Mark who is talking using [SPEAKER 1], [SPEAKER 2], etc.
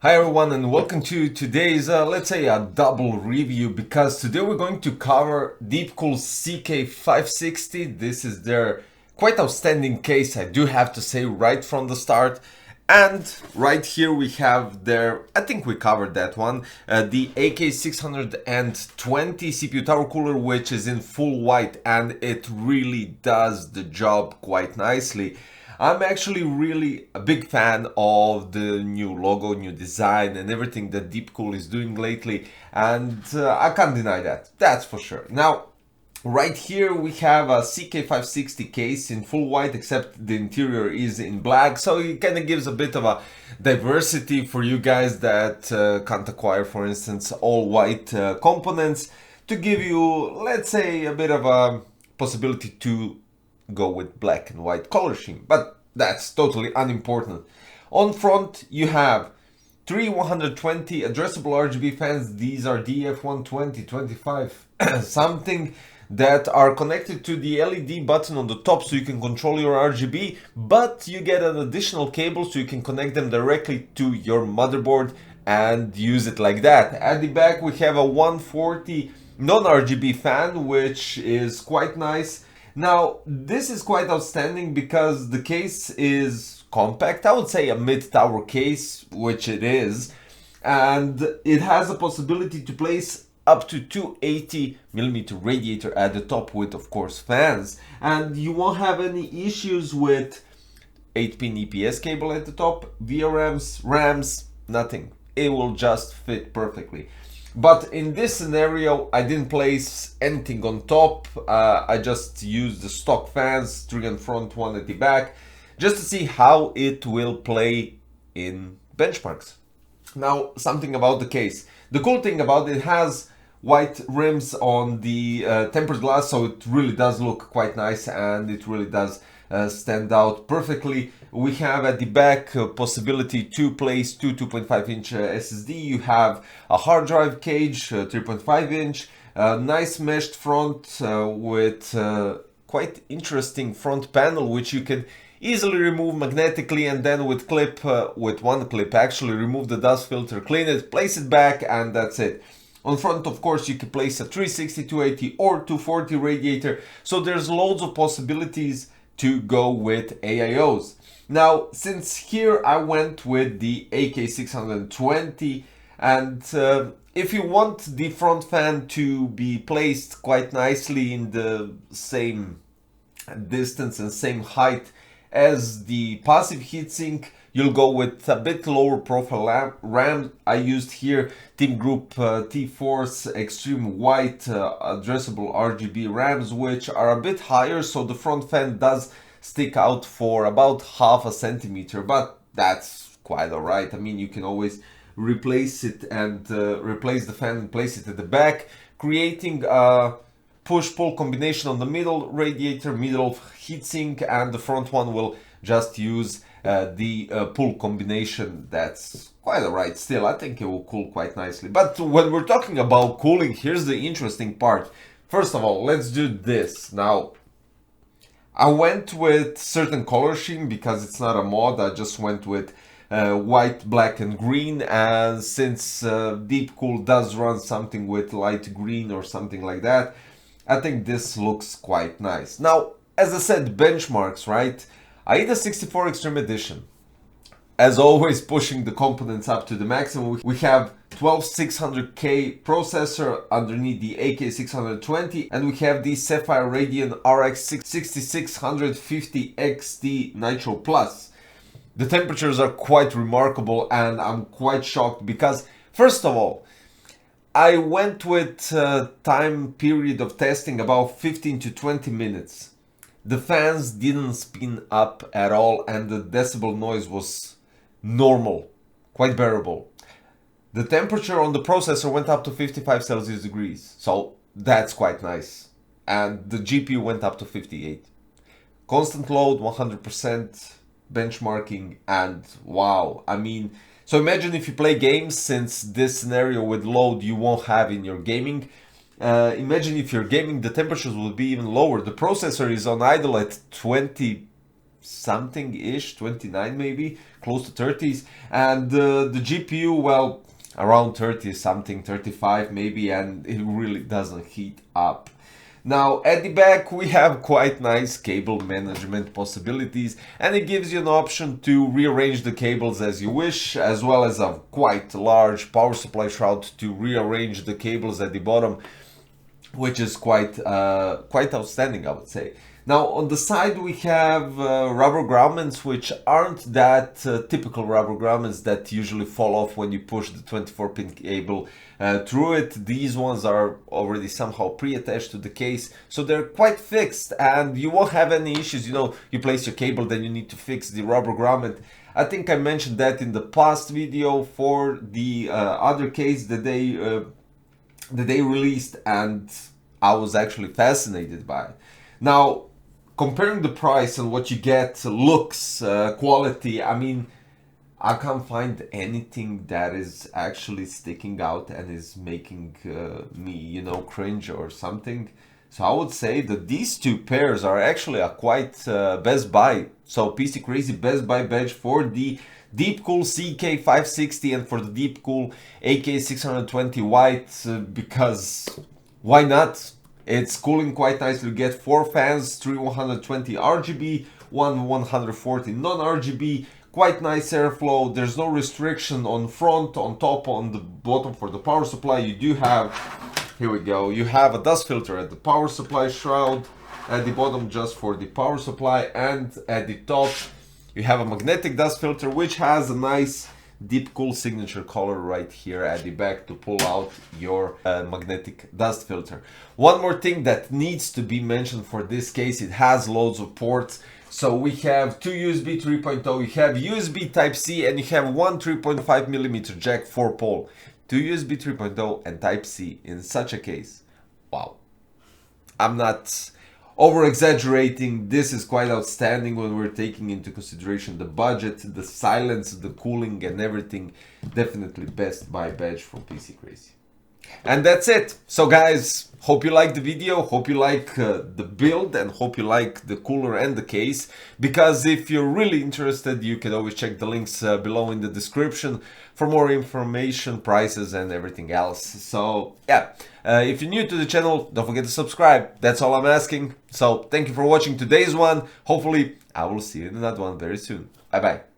[SPEAKER 1] Hi everyone and welcome to today's, let's say a double review, because today we're going to cover DeepCool CK560. This is their quite outstanding case, I do have to say, right from the start. And right here we have their, I think we covered that one, the AK620 CPU tower cooler, which is in full white, and it really does the job quite nicely. I'm actually really a big fan of the new logo, new design, and everything that DeepCool is doing lately, and I can't deny that, that's for sure. Now, right here we have a CK560 case in full white, except the interior is in black, so it kind of gives a bit of a diversity for you guys that can't acquire, for instance, all white components, to give you, let's say, a bit of a possibility to go with black and white color scheme, but that's totally unimportant. On front you have three 120 addressable RGB fans. These are DF12025 something that are connected to the LED button on the top, so you can control your RGB, but you get an additional cable so you can connect them directly to your motherboard and use it like that. At the back we have a 140 non-RGB fan, which is quite nice. Now, this is quite outstanding because the case is compact, I would say a mid-tower case, which it is, and it has a possibility to place up to 280mm radiator at the top with, of course, fans, and you won't have any issues with 8-pin EPS cable at the top, VRMs, RAMs, nothing. It will just fit perfectly. But in this scenario, I didn't place anything on top. I just used the stock fans, 3 in front, 1 at the back, just to see how it will play in benchmarks. Now, something about the case. The cool thing about it has white rims on the tempered glass, so it really does look quite nice, and it really does stand out perfectly. We have at the back possibility to place two 2.5-inch SSD. You have a hard drive cage, 3.5-inch, nice meshed front with quite interesting front panel, which you can easily remove magnetically, and then with one clip actually remove the dust filter, clean it, place it back, and that's it. On front, of course, you can place a 360, 280 or 240 radiator, so there's loads of possibilities to go with AIOs. Now, since here I went with the AK620, and if you want the front fan to be placed quite nicely in the same distance and same height as the passive heatsink, you'll go with a bit lower profile RAM. I used here Team Group T-Force Extreme White addressable RGB RAMs, which are a bit higher, so the front fan does stick out for about half a centimeter, but that's quite alright. I mean, you can always replace it and replace the fan and place it at the back, creating a push-pull combination on the middle radiator, middle heatsink, and the front one will just use the pull combination. That's quite alright still. I think it will cool quite nicely. But when we're talking about cooling, here's the interesting part. First of all, let's do this. Now, I went with certain color scheme because it's not a mod. I just went with white, black and green, and since DeepCool does run something with light green or something like that, I think this looks quite nice. Now, as I said, benchmarks, right? AIDA64 Extreme Edition, as always, pushing the components up to the maximum. We have 12600K processor underneath the AK620, and we have the Sapphire Radeon RX 6650 XT Nitro Plus. The temperatures are quite remarkable, and I'm quite shocked because, first of all, I went with time period of testing about 15 to 20 minutes. The fans didn't spin up at all, and the decibel noise was normal, quite bearable. The temperature on the processor went up to 55 Celsius degrees, so that's quite nice. And the GPU went up to 58. Constant load, 100% benchmarking, and wow, I mean, so imagine if you play games, since this scenario with load you won't have in your gaming. Imagine if you're gaming, the temperatures will be even lower. The processor is on idle at 20 something-ish, 29 maybe, close to 30s. And the GPU, well, around 30 something, 35 maybe, and it really doesn't heat up. Now at the back we have quite nice cable management possibilities, and it gives you an option to rearrange the cables as you wish, as well as a quite large power supply shroud to rearrange the cables at the bottom, which is quite outstanding, I would say. Now on the side we have rubber grommets, which aren't that typical rubber grommets that usually fall off when you push the 24-pin cable through it. These ones are already somehow pre-attached to the case, so they're quite fixed and you won't have any issues. You know, you place your cable, then you need to fix the rubber grommet. I think I mentioned that in the past video for the other case that they released, and I was actually fascinated by it. Now, comparing the price and what you get, looks, quality, I mean, I can't find anything that is actually sticking out and is making me, you know, cringe or something. So I would say that these two pairs are actually a quite best buy. So PC Crazy best buy badge for the DeepCool CK560 and for the DeepCool AK620 white, because why not? It's cooling quite nicely. You get 4 fans, 3 120 RGB, 1 140 non-RGB, quite nice airflow. There's no restriction on front, on top, on the bottom for the power supply. You do have, here we go, you have a dust filter at the power supply shroud, at the bottom just for the power supply, and at the top you have a magnetic dust filter which has a nice DeepCool signature color right here at the back to pull out your magnetic dust filter. One more thing that needs to be mentioned for this case, it has loads of ports. So we have 2 USB 3.0, you have USB Type-C, and you have one 3.5mm jack 4-pole. 2 USB 3.0 and Type-C in such a case. Wow. I'm not over-exaggerating. This is quite outstanding when we're taking into consideration the budget, the silence, the cooling and everything. Definitely best buy badge from PC Crazy. And that's it. So guys, hope you like the video, hope you like the build, and hope you like the cooler and the case, because if you're really interested, you can always check the links below in the description for more information, prices and everything else. So yeah, if you're new to the channel, don't forget to subscribe. That's all I'm asking. So thank you for watching today's one. Hopefully I will see you in another one very soon. Bye bye.